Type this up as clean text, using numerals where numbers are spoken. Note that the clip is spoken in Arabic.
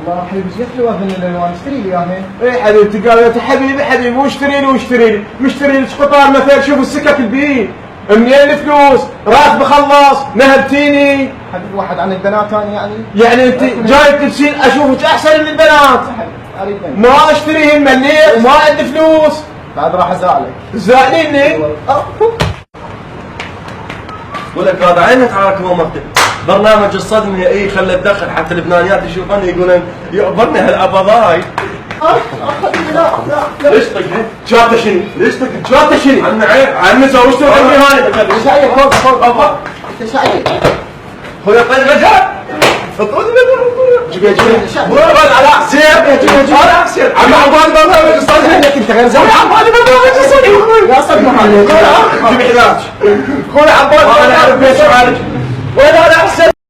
الله حبيبي ايش حلوه من الالوان اشتري لي اياها. اي حبيبتي قالت حبيبي واشتري لي مشتري لي قطار مثلا شوف السكك البي منين الفلوس راتب خلص نهبتيني. حبيبي واحد عن البنات انا يعني انت جاي تلبسين اشوفك احسن من البنات. اريد ما اشتريهن مليت وما عندي فلوس. بعد راح ازعلك. زعليني ولك هذا عينك على كومتك برنامج الصدمه اي خلى تدخل حتى اللبنانيات يشوفوني يقولون يعبرني هالابضاي. ليش طقت؟ جاته شنو؟ ليش طقت؟ جاته شنو؟ عنا عيب عمي زوجته وعمي هاني شايف فوق ابا انت شايف خويا طيب رجال حطوني جيب ورد على حسين على حسين عم عبالي برنامج الصدمه انت غير زين. عبالي برنامج الصدمه يا صدمه عليك. جيب علاج خويا عبالي انا اعرف بيت شو عالج وين انا